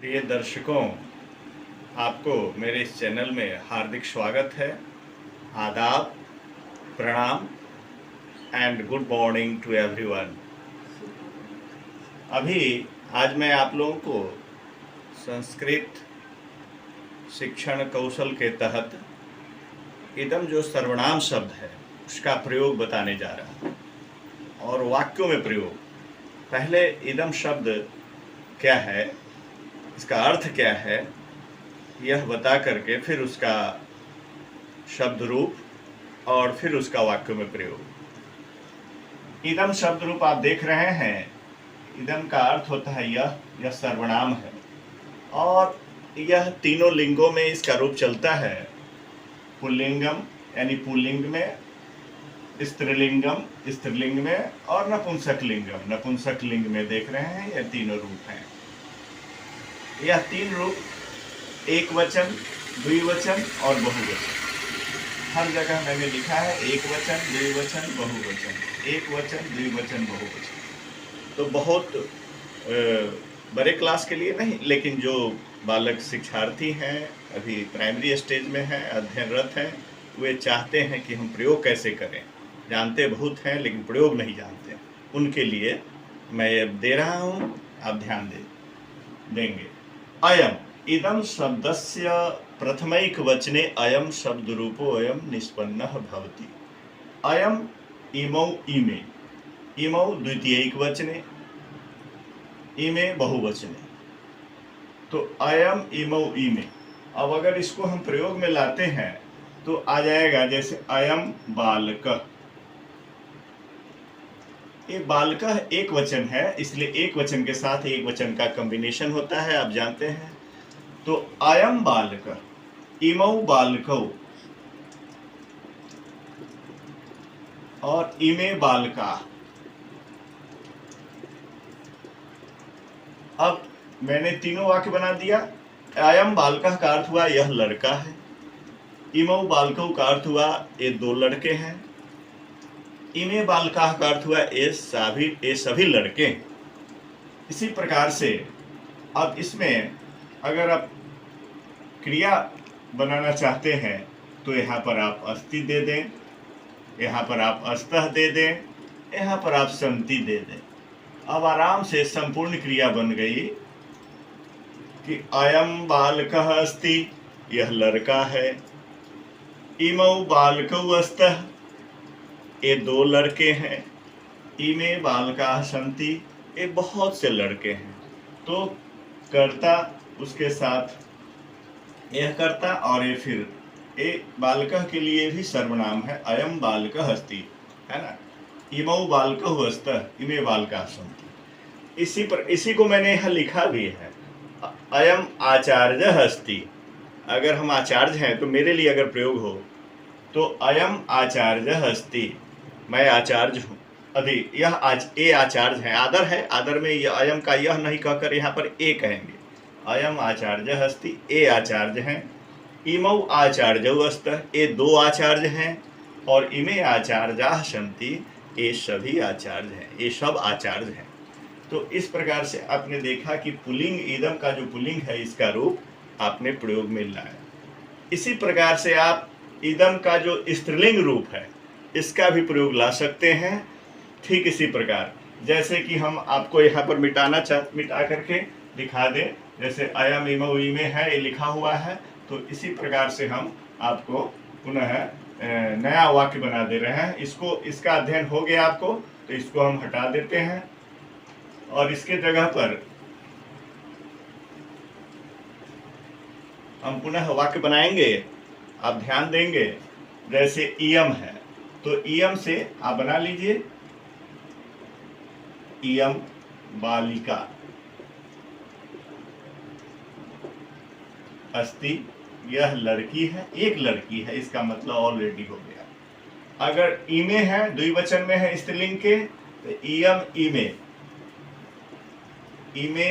प्रिय दर्शकों, आपको मेरे इस चैनल में हार्दिक स्वागत है। आदाब, प्रणाम and good morning to everyone. अभी आज मैं आप लोगों को संस्कृत शिक्षण कौशल के तहत इदम जो सर्वनाम शब्द है उसका प्रयोग बताने जा रहा हूँ और वाक्यों में प्रयोग। पहले इदम शब्द क्या है, इसका अर्थ क्या है, यह बता करके फिर उसका शब्द रूप और फिर उसका वाक्य में प्रयोग। इदम शब्द रूप आप देख रहे हैं। इदम का अर्थ होता है यह सर्वनाम है और यह तीनों लिंगों में इसका रूप चलता है। पुल्लिंगम यानी पुल्लिंग में, स्त्रीलिंगम स्त्रीलिंग में और नपुंसकलिंगम नपुंसक लिंग में। देख रहे हैं यह तीनों रूप हैं। यह तीन रूप एक वचन, द्विवचन और बहुवचन। हर जगह मैंने लिखा है एक वचन, द्विवचन, बहुवचन, एक वचन, द्विवचन, बहुवचन। तो बहुत बड़े क्लास के लिए नहीं, लेकिन जो बालक शिक्षार्थी हैं, अभी प्राइमरी स्टेज में हैं, अध्ययनरत हैं, वे चाहते हैं कि हम प्रयोग कैसे करें। जानते बहुत हैं लेकिन प्रयोग नहीं जानते। उनके लिए मैं ये दे रहा हूँ, आप ध्यान देंगे। अयम इदम शब्दस्य प्रथमैक वचने अयम शब्द रूपो अयम निष्पन्नः भवति। अयम इमौ इमे, इमौ द्वितीयैक वचने, इमे बहुवचने। तो अयम इमौ इमे। अब अगर इसको हम प्रयोग में लाते हैं तो आ जाएगा जैसे अयम बालकः। ये बालकः एक वचन है, इसलिए एक वचन के साथ एक वचन का कॉम्बिनेशन होता है, आप जानते हैं। तो अयम बालकः, इमौ बालकौ और इमे बालका। अब मैंने तीनों वाक्य बना दिया। अयम बालकः का अर्थ हुआ यह लड़का है। इमौ बालकौ का अर्थ हुआ ये दो लड़के हैं। इमे बालकाः का अर्थ हुआ ये सभी लड़के। इसी प्रकार से अब इसमें अगर आप क्रिया बनाना चाहते हैं तो यहाँ पर आप अस्ति दे दें, यहाँ पर आप अस्तः दे दें, यहाँ पर आप संति दे दें। अब आराम से संपूर्ण क्रिया बन गई कि अयम बालकः अस्ति, यह लड़का है। इमौ बालकौ अस्तः, ये दो लड़के हैं। इमे बालकाः सन्ति, ये बहुत से लड़के हैं। तो कर्ता उसके साथ यह कर्ता और ये फिर ये बालकः के लिए भी सर्वनाम है, अयम बालकः अस्ति, है ना। इमौ बालकौ अस्तः, इमे बालकाः सन्ति। इसी को मैंने यहाँ लिखा भी है। अयम आचार्यः अस्ति। अगर हम आचार्य हैं तो मेरे लिए अगर प्रयोग हो तो अयम आचार्यः अस्ति, मैं आचार्य हूँ। अभी ये आचार्य है, आदर है। आदर में यह अयम का यह नहीं कहकर यहाँ पर ए कहेंगे। अयम आचार्यः अस्ति, ए आचार्य हैं। इमौ आचार्यौ अस्तः, ये दो आचार्य हैं। और इमे आचार्याः सन्ति, ये सभी आचार्य हैं, ये सब आचार्य हैं। तो इस प्रकार से आपने देखा कि पुल्लिंग, इदम का जो पुल्लिंग है इसका रूप आपने प्रयोग में लाया। इसी प्रकार से आप इदम का जो स्त्रीलिंग रूप है इसका भी प्रयोग ला सकते हैं। ठीक इसी प्रकार जैसे कि हम आपको यहाँ पर मिटा करके दिखा दें। जैसे अयम इमौ इमे है, ये लिखा हुआ है। तो इसी प्रकार से हम आपको पुनः नया वाक्य बना दे रहे हैं। इसका अध्ययन हो गया आपको, तो इसको हम हटा देते हैं और इसके जगह पर हम पुनः वाक्य बनाएंगे। आप ध्यान देंगे, जैसे इयम है तो इयम से आप बना लीजिए इयम बालिका अस्ति, यह लड़की है, एक लड़की है, इसका मतलब ऑलरेडी हो गया। अगर इमे है, द्विवचन में है स्त्रीलिंग के, तो इयम इमे। इमे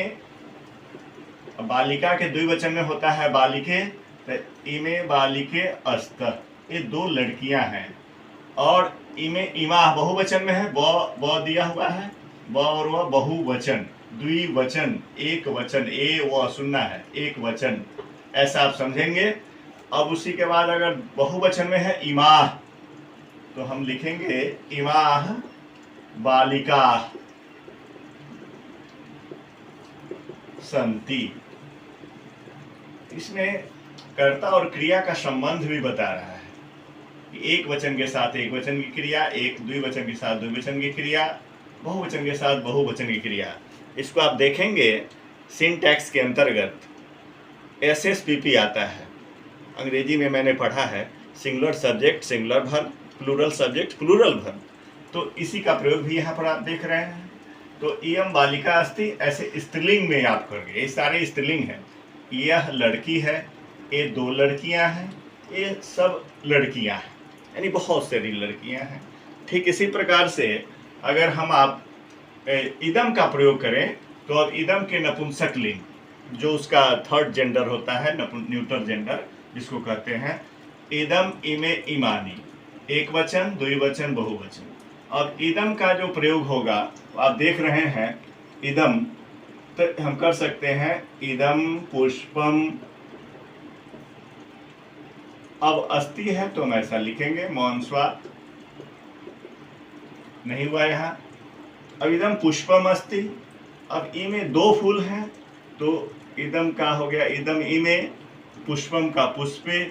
बालिका के द्विवचन में होता है बालिके, तो इमे बालिके अस्त, ये दो लड़कियां हैं। और इमे इमा बहुवचन में है, ब दिया हुआ है, ब और वह बहुवचन, द्विवचन, एक वचन, ए वो सुनना है, एक वचन, ऐसा आप समझेंगे। अब उसी के बाद अगर बहुवचन में है इमाह, तो हम लिखेंगे इमाह बालिका संति। इसमें कर्ता और क्रिया का संबंध भी बता रहा है कि एक वचन के साथ एक वचन की क्रिया, एक द्विवचन के साथ द्विवचन की क्रिया, बहुवचन के साथ बहुवचन की क्रिया। इसको आप देखेंगे सिंटैक्स के अंतर्गत SSPP आता है। अंग्रेजी में मैंने पढ़ा है singular subject singular verb, plural subject plural verb, तो इसी का प्रयोग भी यहाँ पर आप देख रहे हैं। तो इयम बालिका अस्ति ऐसे स्त्रीलिंग में आप करेंगे, ये सारे स्त्रीलिंग हैं। यह लड़की है, ये दो लड़कियां हैं, ये सब लड़कियां हैं, यानी बहुत सारी लड़कियां हैं। ठीक इसी प्रकार से अगर हम आप इदम का प्रयोग करें तो अब इदम के नपुंसक लिंग जो उसका थर्ड जेंडर होता है, न्यूटर जेंडर जिसको कहते हैं, इदम इमे इमानी, एक वचन द्विवचन बहुवचन। अब इदम का जो प्रयोग होगा आप देख रहे हैं, इदम तो हम कर सकते हैं इदम पुष्पम। अब अस्ति है तो हम ऐसा लिखेंगे, मौन स्वाद नहीं हुआ यहाँ। अब इदम पुष्पम अस्ति, अब ई में दो फूल हैं तो इदम का हो गया इदम ई में, पुष्पम का पुष्पे,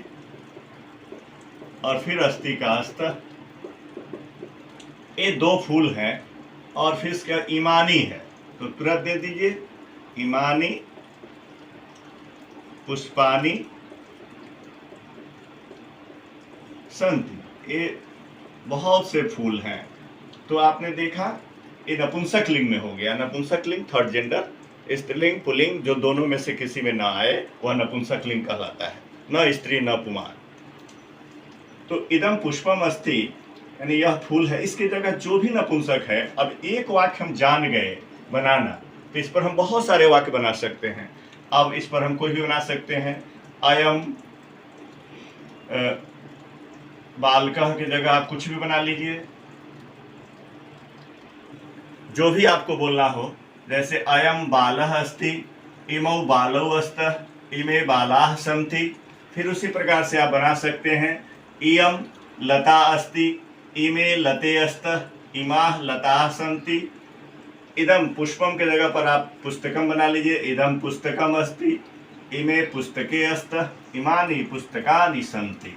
और फिर अस्ति का अस्त। ये दो फूल हैं और फिर इसका इमानी है तो तुरंत दे दीजिए, इमानी पुष्पानी संति। ये बहुत से फूल हैं। तो आपने देखा ये नपुंसक लिंग में हो गया। नपुंसक लिंग थर्ड जेंडर, स्त्रीलिंग पुल्लिंग जो दोनों में से किसी में ना आए वह नपुंसक लिंग कहलाता है, न स्त्री न पुमान। तो इदम पुष्पम अस्ति यानी यह फूल है, इसकी जगह जो भी नपुंसक है। अब एक वाक्य हम जान गए बनाना, तो इस पर हम बहुत सारे वाक्य बना सकते हैं। अब इस पर हम कोई भी बना सकते हैं, अयम बालकः की जगह आप कुछ भी बना लीजिए, जो भी आपको बोलना हो। जैसे अयम बालः अस्ति, इमौ बालौ अस्तः, इमे बालाः सन्ति। फिर उसी प्रकार से आप बना सकते हैं, इयम लता अस्ति, इमे लते अस्तः, इमाः लताः सन्ति। इदम पुष्पम के जगह पर आप पुस्तकम बना लीजिए, इदम पुस्तकम अस्ति, इमे पुस्तके अस्तः, इमानि पुस्तकानि सन्ति।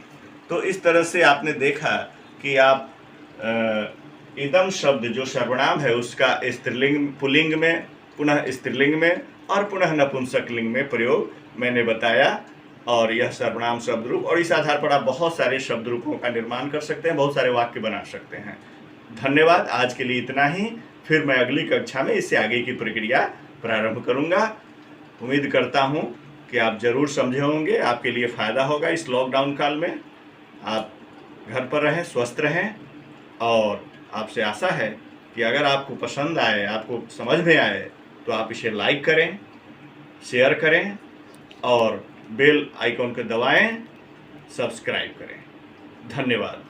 तो इस तरह से आपने देखा कि आप इदम शब्द जो सर्वनाम है उसका स्त्रीलिंग पुल्लिंग में, पुनः स्त्रीलिंग में और पुनः नपुंसक लिंग में प्रयोग मैंने बताया। और यह सर्वनाम शब्द रूप, और इस आधार पर आप बहुत सारे शब्द रूपों का निर्माण कर सकते हैं, बहुत सारे वाक्य बना सकते हैं। धन्यवाद, आज के लिए इतना ही। फिर मैं अगली कक्षा में इससे आगे की प्रक्रिया प्रारंभ करूंगा। उम्मीद करता हूं कि आप जरूर समझे होंगे, आपके लिए फ़ायदा होगा। इस लॉकडाउन काल में आप घर पर रहें, स्वस्थ रहें, और आपसे आशा है कि अगर आपको पसंद आए, आपको समझ में आए, तो आप इसे लाइक करें, शेयर करें और बेल आइकॉन को दबाएं, सब्सक्राइब करें। धन्यवाद।